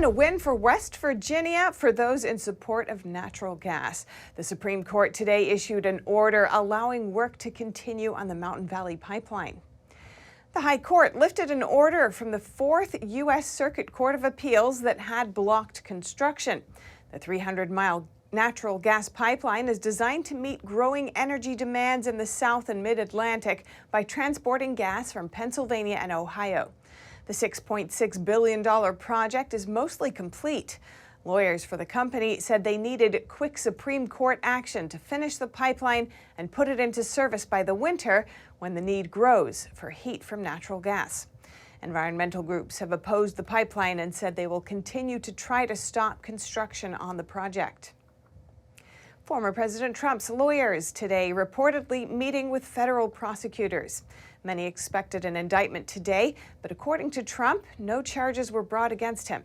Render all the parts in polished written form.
And a win for West Virginia for those in support of natural gas. The Supreme Court today issued an order allowing work to continue on the Mountain Valley Pipeline. The High Court lifted an order from the 4th U.S. Circuit Court of Appeals that had blocked construction. The 300-mile natural gas pipeline is designed to meet growing energy demands in the South and Mid-Atlantic by transporting gas from Pennsylvania and Ohio. The $6.6 billion project is mostly complete. Lawyers for the company said they needed quick Supreme Court action to finish the pipeline and put it into service by the winter when the need grows for heat from natural gas. Environmental groups have opposed the pipeline and said they will continue to try to stop construction on the project. Former President Trump's lawyers today reportedly meeting with federal prosecutors. Many expected an indictment today, but according to Trump, no charges were brought against him.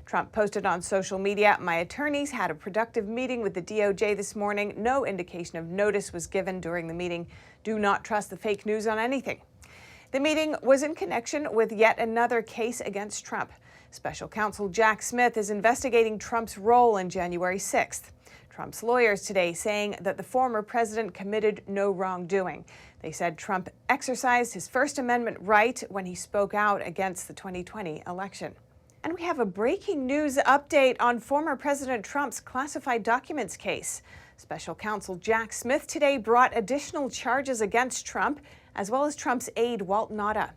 Trump posted on social media, "My attorneys had a productive meeting with the DOJ this morning. No indication of notice was given during the meeting. Do not trust the fake news on anything." The meeting was in connection with yet another case against Trump. Special counsel Jack Smith is investigating Trump's role in January 6th. Trump's lawyers today saying that the former president committed no wrongdoing. They said Trump exercised his First Amendment right when he spoke out against the 2020 election. And we have a breaking news update on former President Trump's classified documents case. Special counsel Jack Smith today brought additional charges against Trump, as well as Trump's aide Walt Nauta.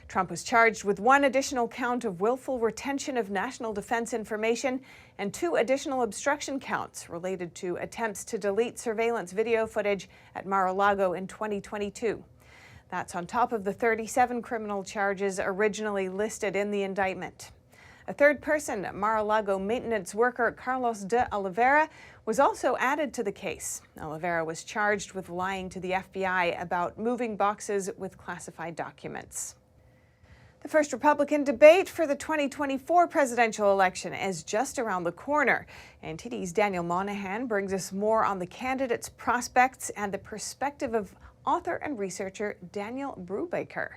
Trump was charged with one additional count of willful retention of national defense information and 2 additional obstruction counts related to attempts to delete surveillance video footage at Mar-a-Lago in 2022. That's on top of the 37 criminal charges originally listed in the indictment. A third person, Mar-a-Lago maintenance worker Carlos de Oliveira, was also added to the case. Oliveira was charged with lying to the FBI about moving boxes with classified documents. The first Republican debate for the 2024 presidential election is just around the corner. NTD's Daniel Monahan brings us more on the candidates' prospects and the perspective of author and researcher Daniel Brubaker.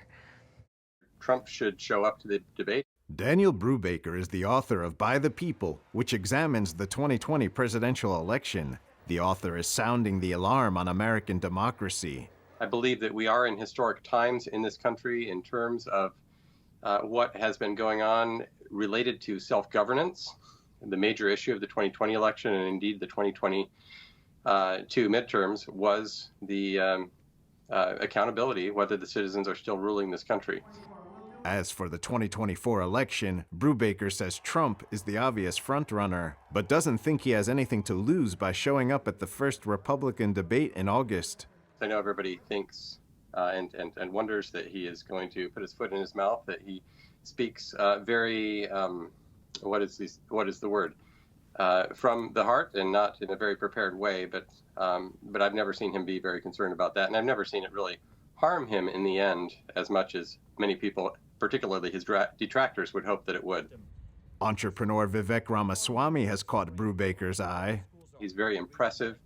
Trump should show up to the debate. Daniel Brubaker is the author of By the People, which examines the 2020 presidential election. The author is sounding the alarm on American democracy. I believe that we are in historic times in this country in terms of what has been going on related to self-governance. The major issue of the 2020 election, and indeed the 2022 midterms, was the accountability, whether the citizens are still ruling this country. As for the 2024 election, Brubaker says Trump is the obvious frontrunner, but doesn't think he has anything to lose by showing up at the first Republican debate in August. I know everybody thinks and wonders that he is going to put his foot in his mouth, that he speaks very, what is the word? From the heart and not in a very prepared way, but I've never seen him be very concerned about that, and I've never seen it really harm him in the end as much as many people, particularly his detractors, would hope that it would. Entrepreneur Vivek Ramaswamy has caught Brubaker's eye. He's very impressive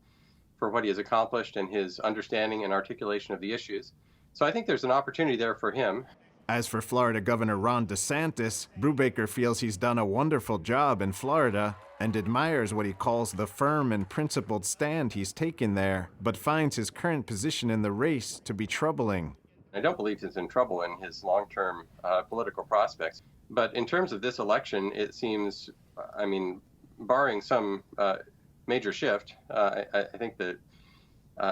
for what he has accomplished and his understanding and articulation of the issues. So I think there's an opportunity there for him. As for Florida Governor Ron DeSantis, Brubaker feels he's done a wonderful job in Florida and admires what he calls the firm and principled stand he's taken there, but finds his current position in the race to be troubling. I don't believe he's in trouble in his long-term political prospects. But in terms of this election, it seems, barring some major shift, I think the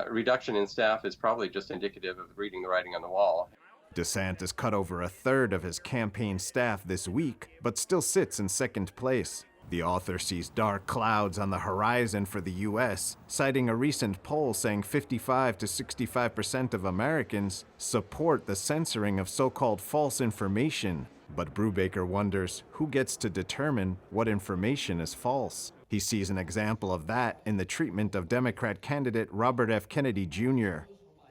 reduction in staff is probably just indicative of reading the writing on the wall. DeSantis cut over a third of his campaign staff this week, but still sits in second place. The author sees dark clouds on the horizon for the U.S., citing a recent poll saying 55 to 65% of Americans support the censoring of so-called false information. But Brubaker wonders who gets to determine what information is false. He sees an example of that in the treatment of Democrat candidate Robert F. Kennedy Jr.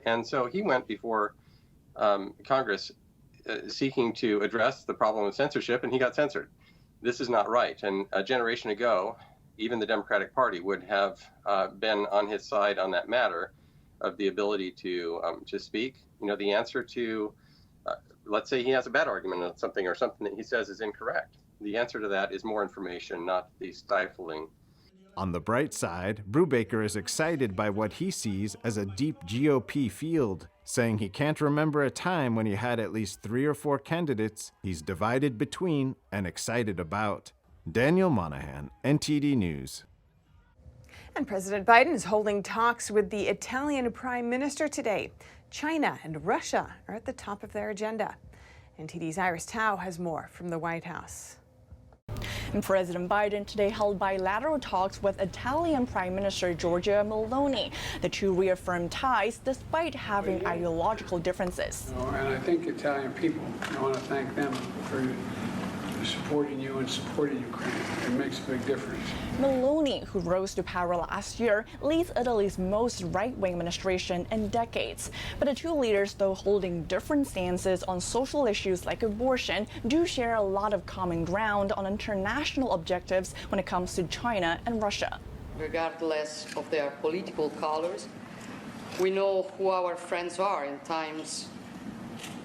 And so he went before Congress seeking to address the problem of censorship, and he got censored. This is not right. And a generation ago, even the Democratic Party would have been on his side on that matter of the ability to speak. You know, the answer to, let's say he has a bad argument on something or something that he says is incorrect. the answer to that is more information, not the stifling. On the bright side, Brubaker is excited by what he sees as a deep GOP field, saying he can't remember a time when he had at least 3 or 4 candidates he's divided between and excited about. Daniel Monahan, NTD News. And President Biden is holding talks with the Italian Prime Minister today. China and Russia are at the top of their agenda. NTD's Iris Tao has more from the White House. And President Biden today held bilateral talks with Italian Prime Minister Giorgia Meloni. The two reaffirmed ties despite having ideological differences. And I think Italian people, I want to thank them for supporting you and supporting Ukraine. It makes a big difference. Meloni, who rose to power last year, leads Italy's most right-wing administration in decades. But the two leaders, though holding different stances on social issues like abortion, do share a lot of common ground on international objectives when it comes to China and Russia. Regardless of their political colors, we know who our friends are in times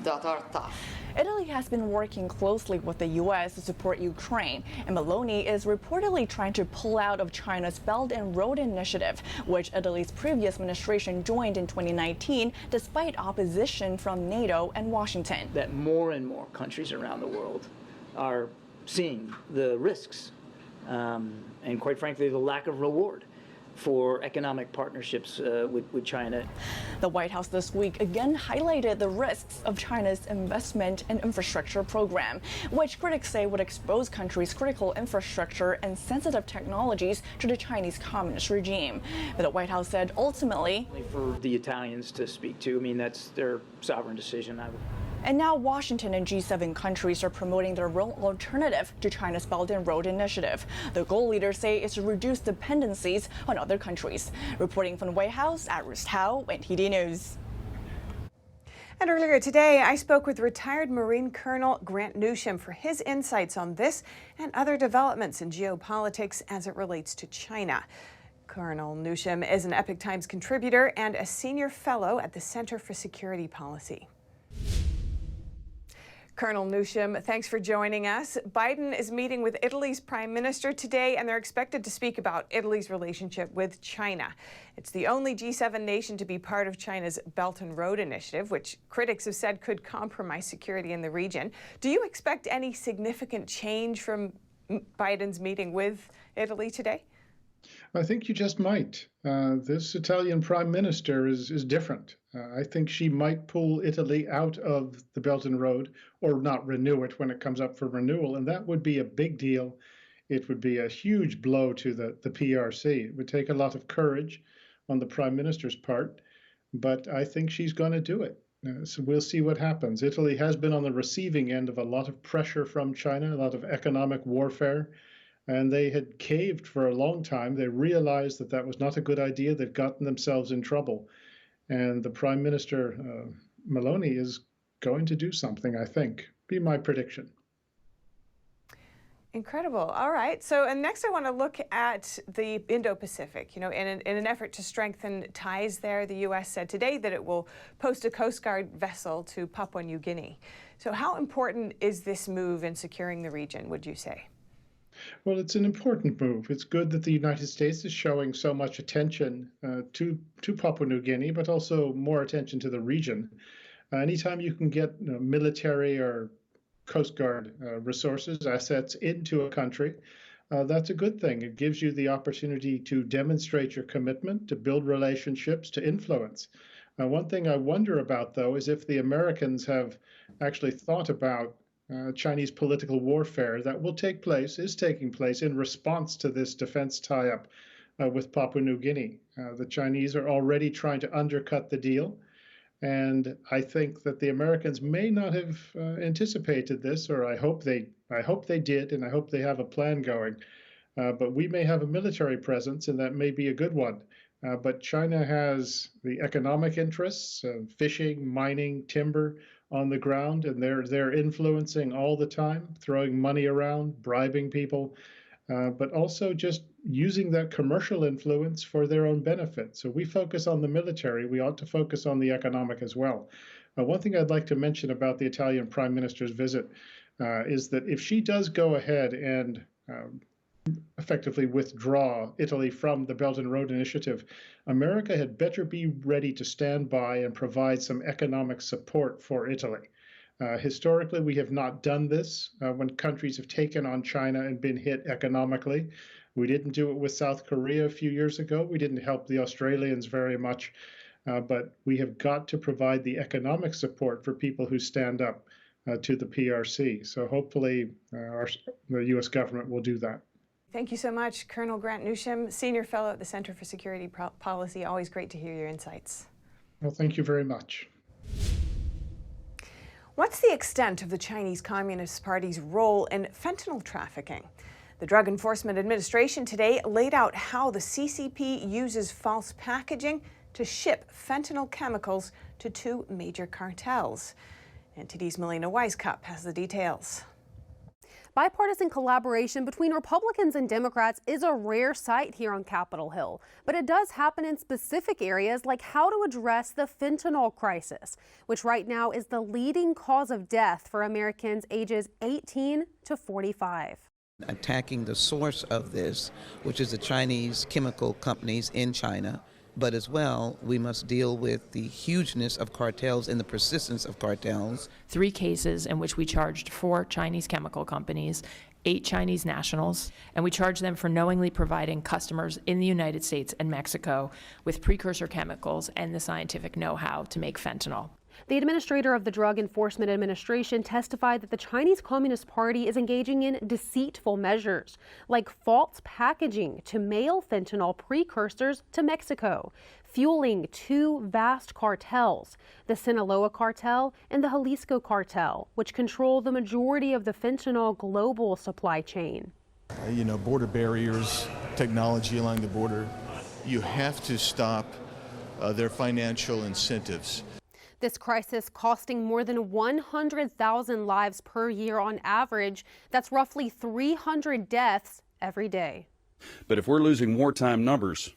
that are tough. Italy has been working closely with the U.S. to support Ukraine, and Meloni is reportedly trying to pull out of China's Belt and Road Initiative, which Italy's previous administration joined in 2019, despite opposition from NATO and Washington. That more and more countries around the world are seeing the risks and, quite frankly, the lack of reward for economic partnerships with China. The White House this week again highlighted the risks of China's investment and infrastructure program, which critics say would expose countries' critical infrastructure and sensitive technologies to the Chinese communist regime. But the White House said ultimately, for the Italians to speak to, I mean, that's their sovereign decision. And now Washington and G7 countries are promoting their real alternative to China's Belt and Road Initiative. The goal, leaders say, is to reduce dependencies on other countries. Reporting from the White House, Iris Tao, NTD News. And earlier today, I spoke with retired Marine Colonel Grant Newsom for his insights on this and other developments in geopolitics as it relates to China. Colonel Newsom is an Epoch Times contributor and a senior fellow at the Center for Security Policy. Colonel Newsom, thanks for joining us. Biden is meeting with Italy's Prime Minister today, and they're expected to speak about Italy's relationship with China. It's the only G7 nation to be part of China's Belt and Road Initiative, which critics have said could compromise security in the region. Do you expect any significant change from Biden's meeting with Italy today? I think you just might. This Italian Prime Minister is different. I think she might pull Italy out of the Belt and Road or not renew it when it comes up for renewal, and that would be a big deal. It would be a huge blow to the PRC. It would take a lot of courage on the Prime Minister's part, but I think she's going to do it. So we'll see what happens. Italy has been on the receiving end of a lot of pressure from China, a lot of economic warfare, and they had caved for a long time. They realized that that was not a good idea. They'd gotten themselves in trouble. And the Prime Minister, Meloni, is going to do something, I think. Be my prediction. Incredible. All right. So, and next I want to look at the Indo-Pacific. You know, in an effort to strengthen ties there, the U.S. said today that it will post a Coast Guard vessel to Papua New Guinea. So how important is this move in securing the region, would you say? Well, it's an important move. It's good that the United States is showing so much attention to Papua New Guinea, but also more attention to the region. Anytime you can get military or Coast Guard resources, assets into a country, that's a good thing. It gives you the opportunity to demonstrate your commitment, to build relationships, to influence. One thing I wonder about, though, is if the Americans have actually thought about Chinese political warfare that is taking place in response to this defense tie-up with Papua New Guinea. The Chinese are already trying to undercut the deal, and I think that the Americans may not have anticipated this, or I hope they did, and I hope they have a plan going. But we may have a military presence, and that may be a good one. But China has the economic interests, fishing, mining, timber on the ground, and they're influencing all the time, throwing money around, bribing people. but also just using that commercial influence for their own benefit. So we focus on the military. We ought to focus on the economic as well. One thing I'd like to mention about the Italian Prime Minister's visit is that if she does go ahead and effectively withdraw Italy from the Belt and Road Initiative, America had better be ready to stand by and provide some economic support for Italy. Historically, we have not done this when countries have taken on China and been hit economically. We didn't do it with South Korea a few years ago. We didn't help the Australians very much, but we have got to provide the economic support for people who stand up to the PRC. So hopefully the U.S. government will do that. Thank you so much, Colonel Grant Newsom, Senior Fellow at the Center for Security Policy. Always great to hear your insights. Well, thank you very much. What's the extent of the Chinese Communist Party's role in fentanyl trafficking? The Drug Enforcement Administration today laid out how the CCP uses false packaging to ship fentanyl chemicals to two major cartels. NTD's Melina Weisskopf has the details. Bipartisan collaboration between Republicans and Democrats is a rare sight here on Capitol Hill, but it does happen in specific areas like how to address the fentanyl crisis, which right now is the leading cause of death for Americans ages 18 to 45. Attacking the source of this, which is the Chinese chemical companies in China, but as well, we must deal with the hugeness of cartels and the persistence of cartels. 3 cases in which we charged 4 Chinese chemical companies, 8 Chinese nationals, and we charged them for knowingly providing customers in the United States and Mexico with precursor chemicals and the scientific know-how to make fentanyl. The administrator of the Drug Enforcement Administration testified that the Chinese Communist Party is engaging in deceitful measures, like false packaging to mail fentanyl precursors to Mexico, fueling 2 vast cartels, the Sinaloa cartel and the Jalisco cartel, which control the majority of the fentanyl global supply chain. Border barriers, technology along the border, you have to stop their financial incentives. This crisis costing more than 100,000 lives per year on average. That's roughly 300 deaths every day. But if we're losing wartime numbers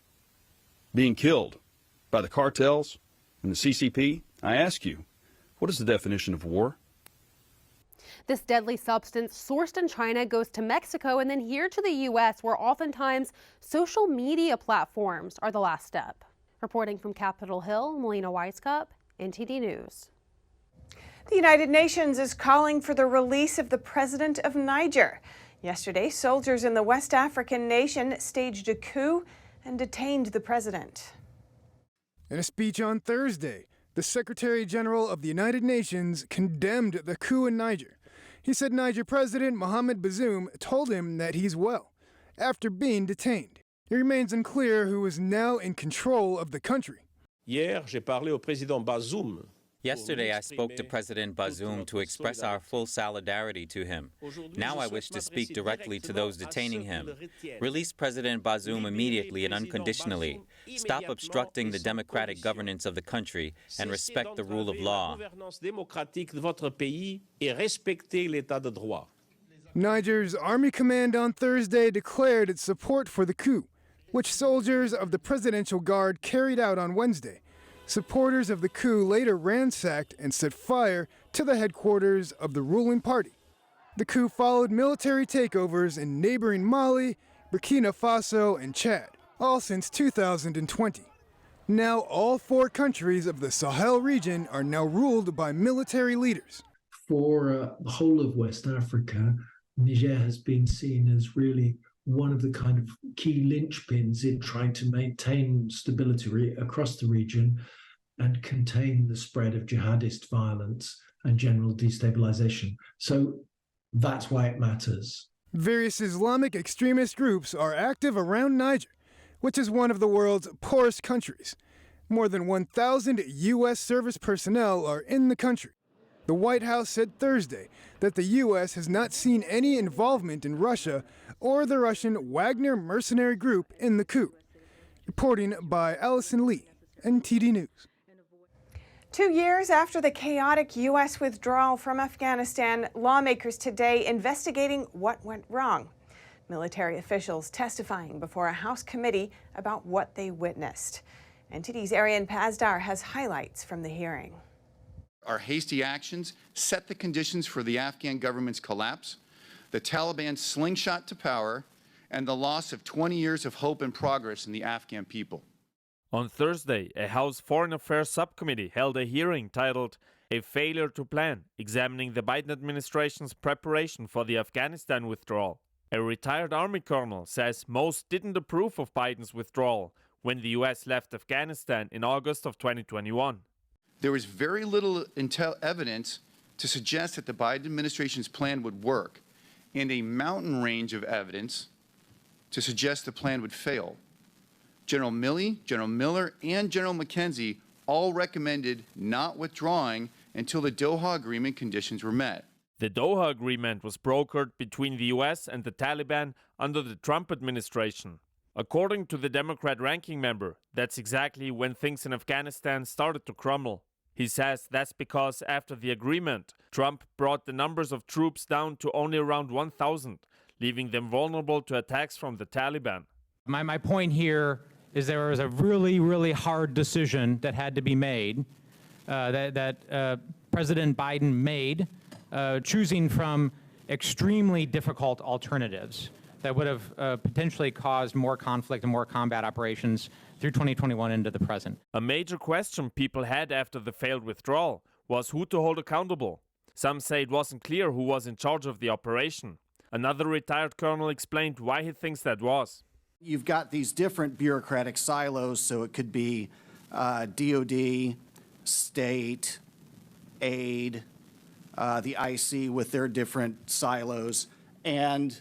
being killed by the cartels and the CCP, I ask you, what is the definition of war? This deadly substance sourced in China goes to Mexico and then here to the U.S., where oftentimes social media platforms are the last step. Reporting from Capitol Hill, Melina Weisskopf, NTD News. The United Nations is calling for the release of the president of Niger. Yesterday, soldiers in the West African nation staged a coup and detained the president. In a speech on Thursday, the Secretary General of the United Nations condemned the coup in Niger. He said Niger President Mohamed Bazoum told him that he's well after being detained. It remains unclear who is now in control of the country. Yesterday, I spoke to President Bazoum to express our full solidarity to him. Now I wish to speak directly to those detaining him. Release President Bazoum immediately and unconditionally. Stop obstructing the democratic governance of the country and respect the rule of law. Niger's Army Command on Thursday declared its support for the coup, which soldiers of the Presidential Guard carried out on Wednesday. Supporters of the coup later ransacked and set fire to the headquarters of the ruling party. The coup followed military takeovers in neighboring Mali, Burkina Faso, and Chad, all since 2020. Now all 4 countries of the Sahel region are now ruled by military leaders. For the whole of West Africa, Niger has been seen as really one of the kind of key linchpins in trying to maintain stability across the region and contain the spread of jihadist violence and general destabilization. So that's why it matters. Various Islamic extremist groups are active around Niger, which is one of the world's poorest countries. More than 1,000 U.S. service personnel are in the country. The White House said Thursday that the U.S. has not seen any involvement in Russia or the Russian Wagner mercenary group in the coup. Reporting by Allison Lee, NTD News. 2 years after the chaotic U.S. withdrawal from Afghanistan, lawmakers today investigating what went wrong. Military officials testifying before a House committee about what they witnessed. NTD's Arian Pazdar has highlights from the hearing. Our hasty actions set the conditions for the Afghan government's collapse, the Taliban's slingshot to power, and the loss of 20 years of hope and progress in the Afghan people. On Thursday, a House Foreign Affairs subcommittee held a hearing titled "A Failure to Plan," examining the Biden administration's preparation for the Afghanistan withdrawal. A retired Army colonel says most didn't approve of Biden's withdrawal when the U.S. left Afghanistan in August of 2021. There was very little evidence to suggest that the Biden administration's plan would work, and a mountain range of evidence to suggest the plan would fail. General Milley, General Miller, and General McKenzie all recommended not withdrawing until the Doha Agreement conditions were met. The Doha Agreement was brokered between the U.S. and the Taliban under the Trump administration. According to the Democrat ranking member, that's exactly when things in Afghanistan started to crumble. He says that's because after the agreement, Trump brought the numbers of troops down to only around 1,000, leaving them vulnerable to attacks from the Taliban. My point here is there was a really, really hard decision that had to be made, that President Biden made, choosing from extremely difficult alternatives that would have potentially caused more conflict and more combat operations through 2021 into the present. A major question people had after the failed withdrawal was who to hold accountable. Some say it wasn't clear who was in charge of the operation. Another retired colonel explained why he thinks that was. You've got these different bureaucratic silos, so it could be DOD, state, aid, the IC with their different silos, and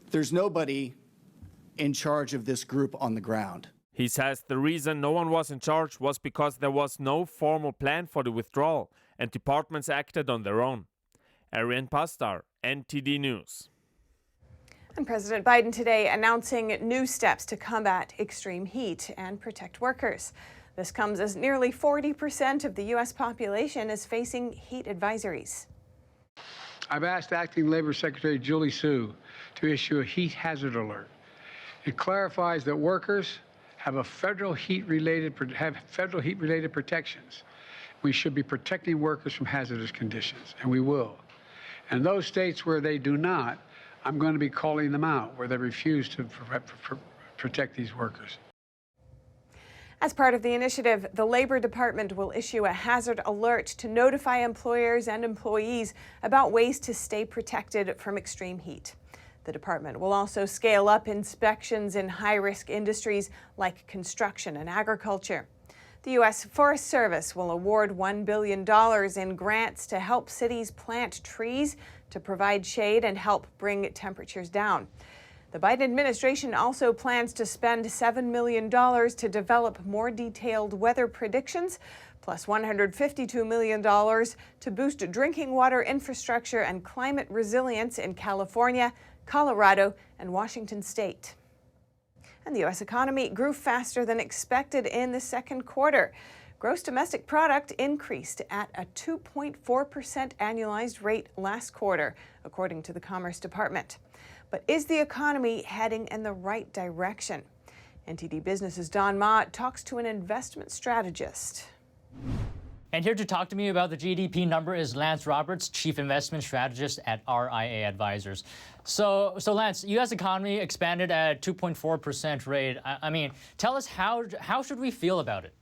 there's nobody in charge of this group on the ground. He says the reason no one was in charge was because there was no formal plan for the withdrawal, and departments acted on their own. Arian Pazdar, NTD News. And President Biden today announcing new steps to combat extreme heat and protect workers. This comes as nearly 40% of the U.S. population is facing heat advisories. I've asked Acting Labor Secretary Julie Su to issue a heat hazard alert. It clarifies that workers have federal heat-related protections. We should be protecting workers from hazardous conditions, and we will. And those states where they do not, I'm going to be calling them out, where they refuse to protect these workers. As part of the initiative, the Labor Department will issue a hazard alert to notify employers and employees about ways to stay protected from extreme heat. The department will also scale up inspections in high-risk industries like construction and agriculture. The U.S. Forest Service will award $1 billion in grants to help cities plant trees to provide shade and help bring temperatures down. The Biden administration also plans to spend $7 million to develop more detailed weather predictions, plus $152 million to boost drinking water infrastructure and climate resilience in California, Colorado, and Washington state. And the U.S. economy grew faster than expected in the second quarter. Gross domestic product increased at a 2.4% annualized rate last quarter, according to the Commerce Department. But is the economy heading in the right direction? NTD Business's Don Ma talks to an investment strategist. And here to talk to me about the GDP number is Lance Roberts, Chief Investment Strategist at RIA Advisors. So Lance, U.S. economy expanded at a 2.4% rate. I mean, tell us how should we feel about it?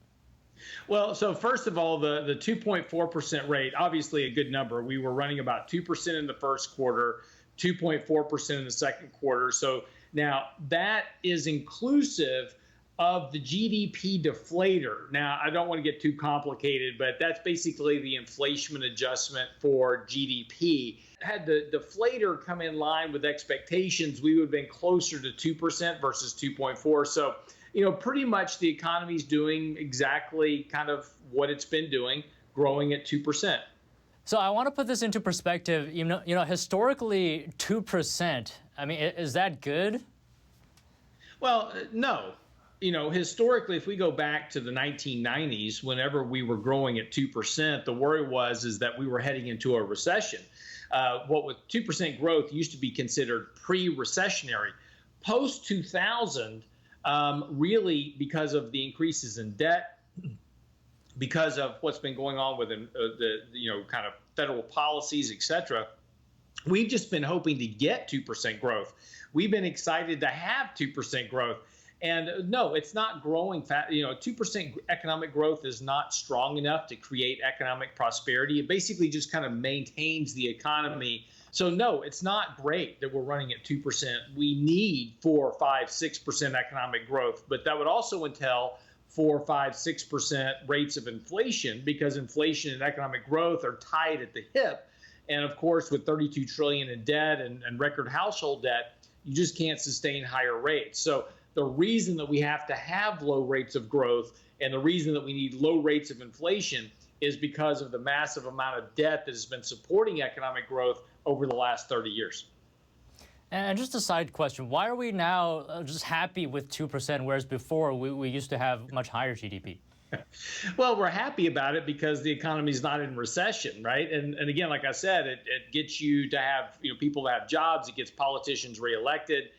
Well, so first of all, the 2.4% rate, obviously a good number. We were running about 2% in the first quarter, 2.4% in the second quarter. So now that is inclusive of the GDP deflator. Now, I don't want to get too complicated, but that's basically the inflation adjustment for GDP. Had the deflator come in line with expectations, we would have been closer to 2% versus 2.4. So, you know, pretty much the economy's doing exactly kind of what it's been doing, growing at 2%. So I want to put this into perspective. You know, historically, 2%. I mean, is that good? Well, no. You know, historically, if we go back to the 1990s, whenever we were growing at 2%, the worry is that we were heading into a recession. what with 2% growth used to be considered pre-recessionary. Post-2000, really because of the increases in debt, because of what's been going on with the kind of federal policies, et cetera, we've just been hoping to get 2% growth. We've been excited to have 2% growth. And no, it's not growing fast. 2% economic growth is not strong enough to create economic prosperity. It basically just kind of maintains the economy. So no, it's not great that we're running at 2%. We need 4, 5, 6% economic growth, but that would also entail 4, 5, 6% rates of inflation, because inflation and economic growth are tied at the hip. And of course, with $32 trillion in debt and record household debt, you just can't sustain higher rates. So the reason that we have to have low rates of growth and the reason that we need low rates of inflation is because of the massive amount of debt that has been supporting economic growth over the last 30 years. And just a side question, why are we now just happy with 2%, whereas before we used to have much higher GDP? Well, we're happy about it because the economy is not in recession, right? And again, like I said, it gets you to have people to have jobs. It gets politicians reelected.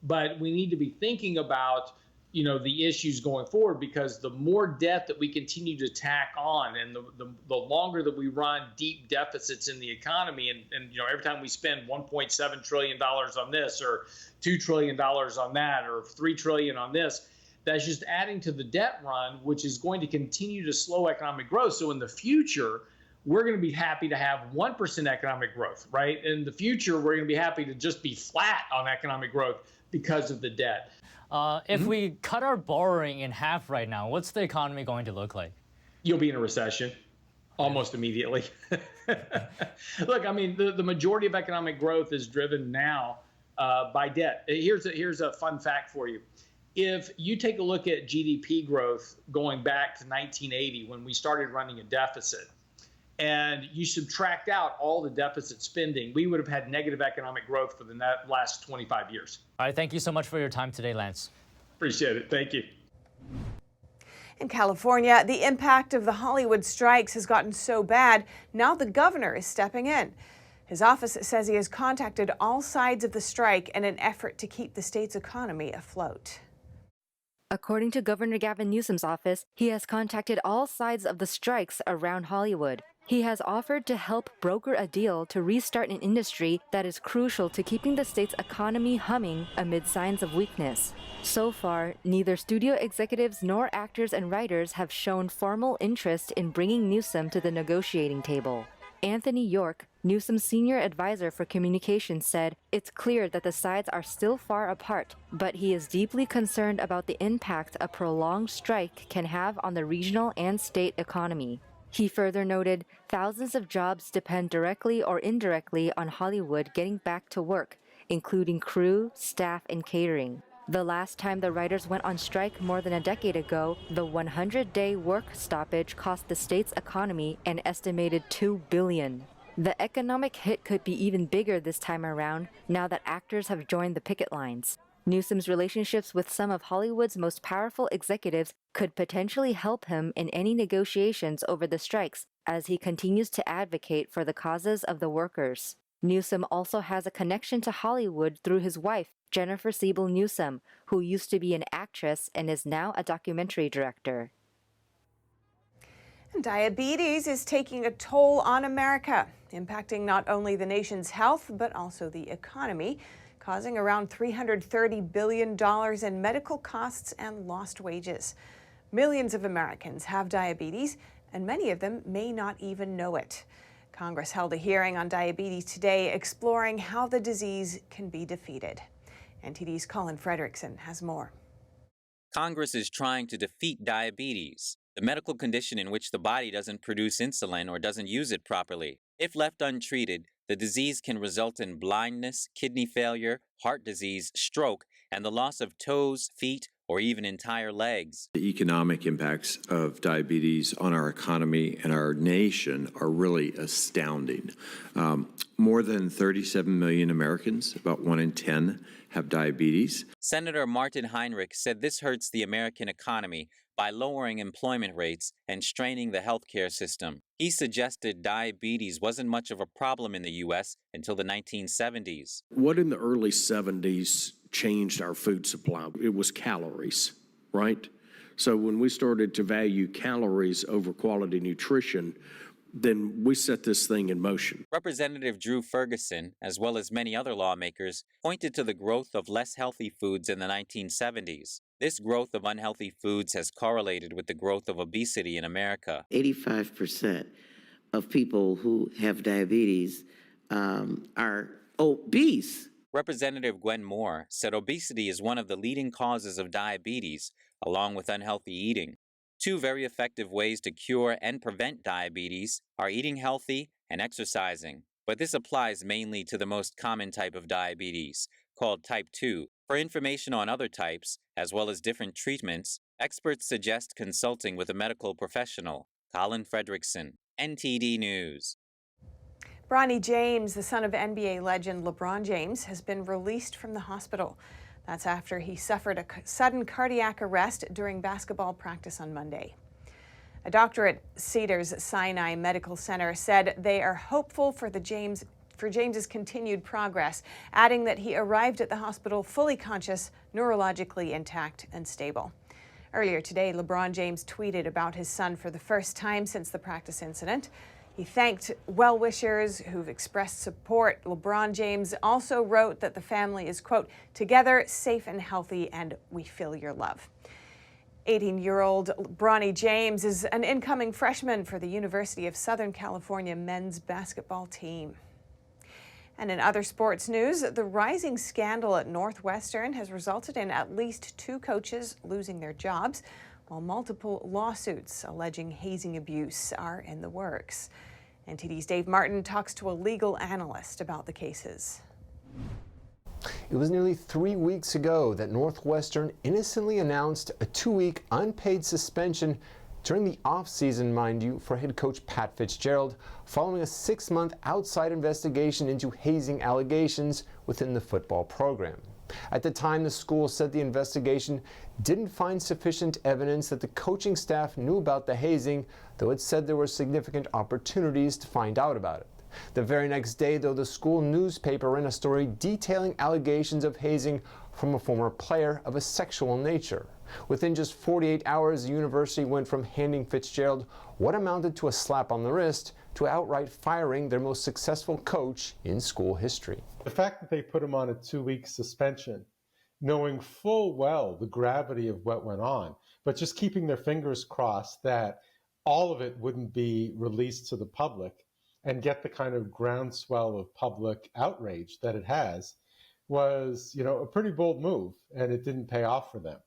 But we need to be thinking about the issues going forward, because the more debt that we continue to tack on, and the longer that we run deep deficits in the economy, and every time we spend $1.7 trillion on this, or $2 trillion on that, or $3 trillion on this, that's just adding to the debt run, which is going to continue to slow economic growth. So in the future, we're going to be happy to have 1% economic growth, right? In the future, we're going to be happy to just be flat on economic growth because of the debt. If we cut our borrowing in half right now, what's the economy going to look like? You'll be in a recession almost immediately. Look, I mean, the majority of economic growth is driven now by debt. Here's a fun fact for you. If you take a look at GDP growth going back to 1980, when we started running a deficit, and you subtract out all the deficit spending, we would have had negative economic growth for the last 25 years. All right, thank you so much for your time today, Lance. Appreciate it. Thank you. In California, the impact of the Hollywood strikes has gotten so bad, now the governor is stepping in. His office says he has contacted all sides of the strike in an effort to keep the state's economy afloat. According to Governor Gavin Newsom's office, he has contacted all sides of the strikes around Hollywood. He has offered to help broker a deal to restart an industry that is crucial to keeping the state's economy humming amid signs of weakness. So far, neither studio executives nor actors and writers have shown formal interest in bringing Newsom to the negotiating table. Anthony York, Newsom's senior advisor for communications, said it's clear that the sides are still far apart, but he is deeply concerned about the impact a prolonged strike can have on the regional and state economy. He further noted thousands of jobs depend directly or indirectly on Hollywood getting back to work, including crew, staff, and catering. The last time the writers went on strike more than a decade ago, the 100-day work stoppage cost the state's economy an estimated $2 billion. The economic hit could be even bigger this time around, now that actors have joined the picket lines. Newsom's relationships with some of Hollywood's most powerful executives could potentially help him in any negotiations over the strikes, as he continues to advocate for the causes of the workers. Newsom also has a connection to Hollywood through his wife, Jennifer Siebel Newsom, who used to be an actress and is now a documentary director. Diabetes is taking a toll on America, impacting not only the nation's health, but also the economy, causing around $330 billion in medical costs and lost wages. Millions of Americans have diabetes, and many of them may not even know it. Congress held a hearing on diabetes today, exploring how the disease can be defeated. NTD's Colin Frederickson has more. Congress is trying to defeat diabetes, the medical condition in which the body doesn't produce insulin or doesn't use it properly. If left untreated, the disease can result in blindness, kidney failure, heart disease, stroke, and the loss of toes, feet, or even entire legs. The economic impacts of diabetes on our economy and our nation are really astounding. More than 37 million Americans, about 1 in 10, have diabetes. Senator Martin Heinrich said this hurts the American economy by lowering employment rates and straining the healthcare system. He suggested diabetes wasn't much of a problem in the U.S. until the 1970s. What in the early 70s changed our food supply? It was calories, right? So when we started to value calories over quality nutrition, then we set this thing in motion. Representative Drew Ferguson, as well as many other lawmakers, pointed to the growth of less healthy foods in the 1970s. This growth of unhealthy foods has correlated with the growth of obesity in America. 85% of people who have diabetes are obese. Representative Gwen Moore said obesity is one of the leading causes of diabetes, along with unhealthy eating. Two very effective ways to cure and prevent diabetes are eating healthy and exercising. But this applies mainly to the most common type of diabetes, called type 2. For information on other types, as well as different treatments, experts suggest consulting with a medical professional. Colin Fredrickson, NTD News. Bronny James, the son of NBA legend LeBron James, has been released from the hospital. That's after he suffered a sudden cardiac arrest during basketball practice on Monday. A doctor at Cedars-Sinai Medical Center said they are hopeful for James's continued progress, adding that he arrived at the hospital fully conscious, neurologically intact, and stable. Earlier today, LeBron James tweeted about his son for the first time since the practice incident. He thanked well-wishers who've expressed support. LeBron James also wrote that the family is, quote, together, safe and healthy, and we feel your love. 18-year-old Bronny James is an incoming freshman for the University of Southern California men's basketball team. And in other sports news, the rising scandal at Northwestern has resulted in at least 2 coaches losing their jobs, while multiple lawsuits alleging hazing abuse are in the works. NTD's Dave Martin talks to a legal analyst about the cases. It was nearly 3 weeks ago that Northwestern innocently announced a 2-week unpaid suspension during the off-season, mind you, for head coach Pat Fitzgerald, following a 6-month outside investigation into hazing allegations within the football program. At the time, the school said the investigation didn't find sufficient evidence that the coaching staff knew about the hazing, though it said there were significant opportunities to find out about it. The very next day, though, the school newspaper ran a story detailing allegations of hazing from a former player of a sexual nature. Within just 48 hours, the university went from handing Fitzgerald what amounted to a slap on the wrist to outright firing their most successful coach in school history. The fact that they put him on a 2-week suspension, knowing full well the gravity of what went on, but just keeping their fingers crossed that all of it wouldn't be released to the public and get the kind of groundswell of public outrage that it has, was, a pretty bold move, and it didn't pay off for them.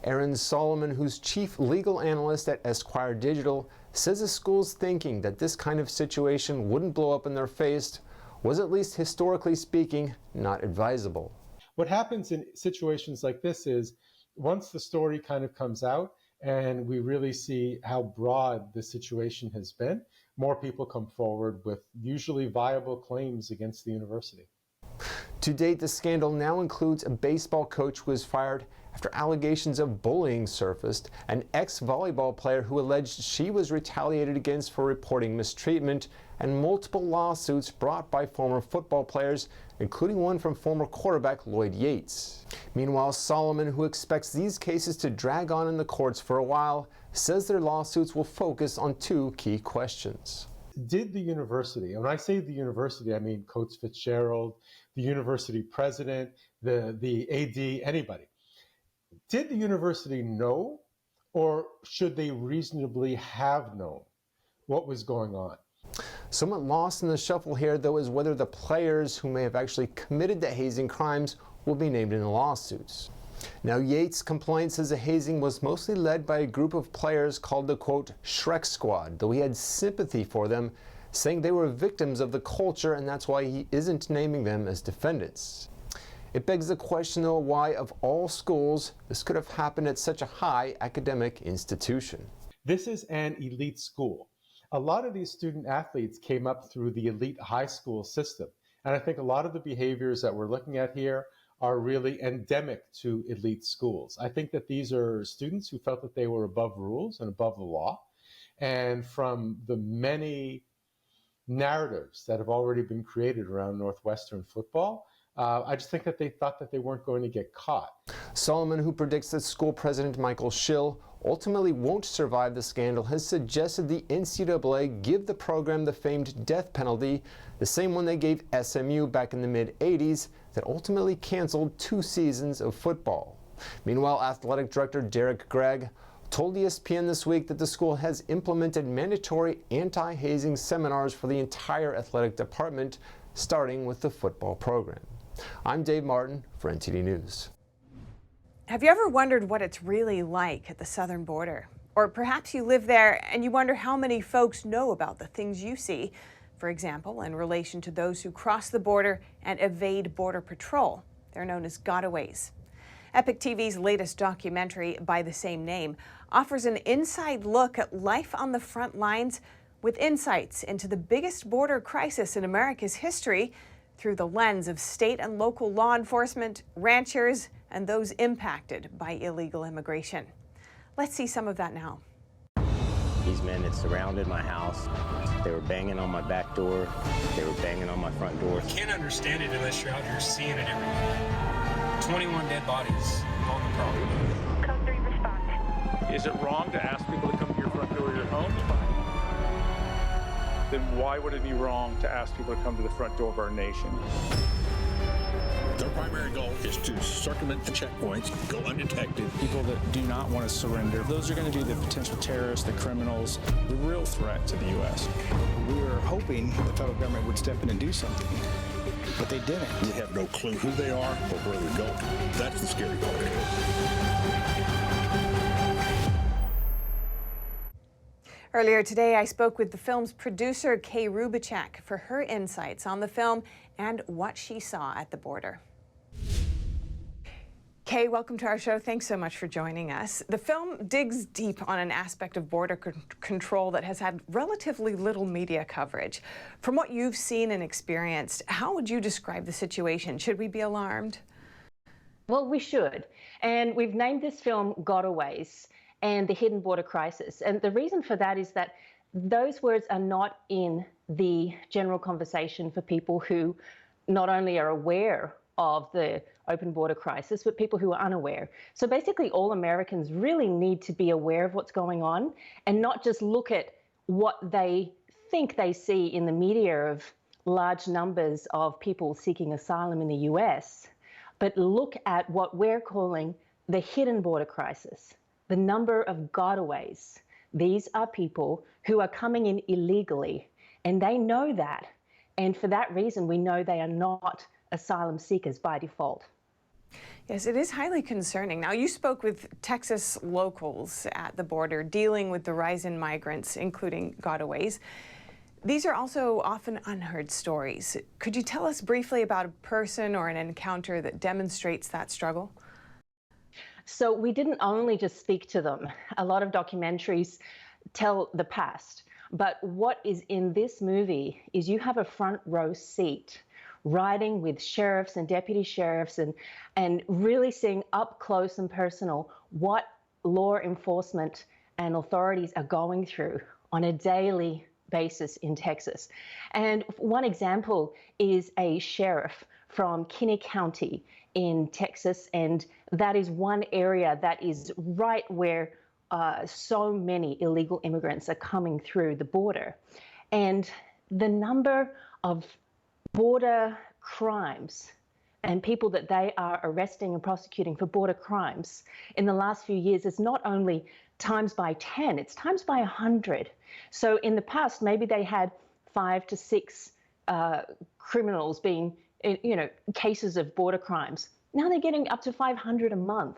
Aaron Solomon, who's chief legal analyst at Esquire Digital, says the school's thinking that this kind of situation wouldn't blow up in their face was, at least historically speaking, not advisable. What happens in situations like this is, once the story kind of comes out and we really see how broad the situation has been, more people come forward with usually viable claims against the university. To date, the scandal now includes a baseball coach who was fired after allegations of bullying surfaced, an ex-volleyball player who alleged she was retaliated against for reporting mistreatment, and multiple lawsuits brought by former football players, including one from former quarterback Lloyd Yates. Meanwhile, Solomon, who expects these cases to drag on in the courts for a while, says their lawsuits will focus on 2 key questions. Did the university, and when I say the university, I mean Coach Fitzgerald, the university president, the AD, anybody. Did the university know, or should they reasonably have known what was going on? Somewhat lost in the shuffle here, though, is whether the players who may have actually committed the hazing crimes will be named in the lawsuits. Now, Yates' complaint says the hazing was mostly led by a group of players called the, quote, Shrek Squad, though he had sympathy for them, saying they were victims of the culture, and that's why he isn't naming them as defendants. It begs the question, though, why, of all schools, this could have happened at such a high academic institution. This is an elite school. A lot of these student athletes came up through the elite high school system. And I think a lot of the behaviors that we're looking at here are really endemic to elite schools. I think that these are students who felt that they were above rules and above the law. And from the many narratives that have already been created around Northwestern football, I just think that they thought that they weren't going to get caught. Solomon, who predicts that school president Michael Schill ultimately won't survive the scandal, has suggested the NCAA give the program the famed death penalty, the same one they gave SMU back in the mid-'80s that ultimately canceled 2 seasons of football. Meanwhile, athletic director Derek Gregg told ESPN this week that the school has implemented mandatory anti-hazing seminars for the entire athletic department, starting with the football program. I'm Dave Martin for NTD News. Have you ever wondered what it's really like at the southern border? Or perhaps you live there and you wonder how many folks know about the things you see, for example, in relation to those who cross the border and evade Border Patrol. They're known as Gotaways. Epic TV's latest documentary, by the same name, offers an inside look at life on the front lines with insights into the biggest border crisis in America's history through the lens of state and local law enforcement, ranchers, and those impacted by illegal immigration. Let's see some of that now. These men had surrounded my house. They were banging on my back door. They were banging on my front door. You can't understand it unless you're out here seeing it every day. 21 dead bodies on the property. Code 3 response. Is it wrong to ask people to come to your front door of your home? Then why would it be wrong to ask people to come to the front door of our nation? Their primary goal is to circumvent the checkpoints, go undetected. People that do not want to surrender, those are going to be the potential terrorists, the criminals, the real threat to the U.S. We were hoping the federal government would step in and do something, but they didn't. We have no clue who they are or where they're going. That's the scary part. Earlier today, I spoke with the film's producer, Kay Rubachek, for her insights on the film and what she saw at the border. Kay, welcome to our show. Thanks so much for joining us. The film digs deep on an aspect of border control that has had relatively little media coverage. From what you've seen and experienced, how would you describe the situation? Should we be alarmed? Well, we should. And we've named this film Gotaways and the Hidden Border Crisis. And the reason for that is that those words are not in the general conversation for people who not only are aware of the open border crisis, but people who are unaware. So basically all Americans really need to be aware of what's going on and not just look at what they think they see in the media of large numbers of people seeking asylum in the US, but look at what we're calling the hidden border crisis. The number of gotaways. These are people who are coming in illegally, and they know that. And for that reason, we know they are not asylum seekers by default. Yes, it is highly concerning. Now, you spoke with Texas locals at the border dealing with the rise in migrants, including gotaways. These are also often unheard stories. Could you tell us briefly about a person or an encounter that demonstrates that struggle? So we didn't only just speak to them. A lot of documentaries tell the past. But what is in this movie is you have a front row seat riding with sheriffs and deputy sheriffs and really seeing up close and personal what law enforcement and authorities are going through on a daily basis in Texas. And one example is a sheriff from Kinney County in Texas, and that is one area that is right where so many illegal immigrants are coming through the border. And the number of border crimes and people that they are arresting and prosecuting for border crimes in the last few years is not only times by 10, it's times by 100. So in the past, maybe they had 5 to 6 criminals being, cases of border crimes. Now they're getting up to 500 a month.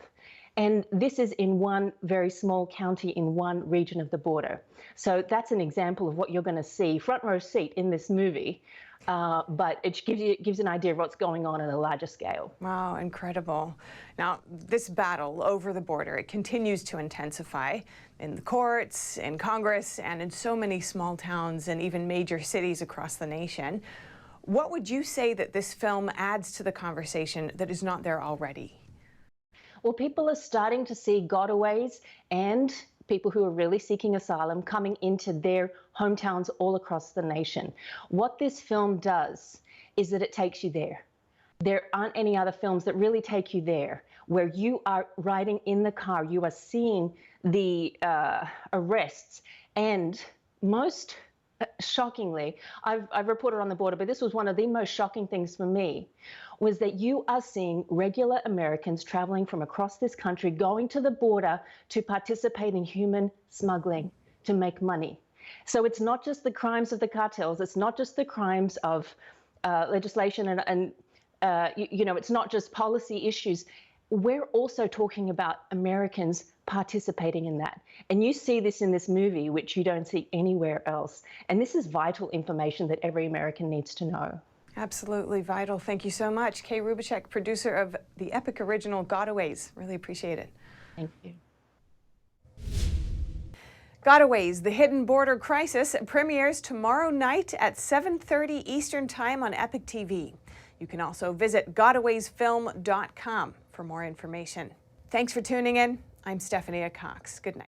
And this is in one very small county in one region of the border. So that's an example of what you're going to see, front row seat in this movie. But it gives an idea of what's going on a larger scale. Wow, incredible. Now, this battle over the border, it continues to intensify in the courts, in Congress, and in so many small towns and even major cities across the nation. What would you say that this film adds to the conversation that is not there already? Well, people are starting to see gotaways and people who are really seeking asylum coming into their hometowns all across the nation. What this film does is that it takes you there. There aren't any other films that really take you there, where you are riding in the car, you are seeing the arrests, and most shockingly, I've reported on the border, but this was one of the most shocking things for me, was that you are seeing regular Americans traveling from across this country going to the border to participate in human smuggling to make money. So it's not just the crimes of the cartels, it's not just the crimes of legislation and it's not just policy issues. We're also talking about Americans participating in that. And you see this in this movie, which you don't see anywhere else. And this is vital information that every American needs to know. Absolutely vital. Thank you so much. Kay Rubacek, producer of the epic original Gotaways. Really appreciate it. Thank you. Gotaways, The Hidden Border Crisis, premieres tomorrow night at 7:30 Eastern Time on Epic TV. You can also visit gotawaysfilm.com for more information. Thanks for tuning in. I'm Stephanie Cox. Good night.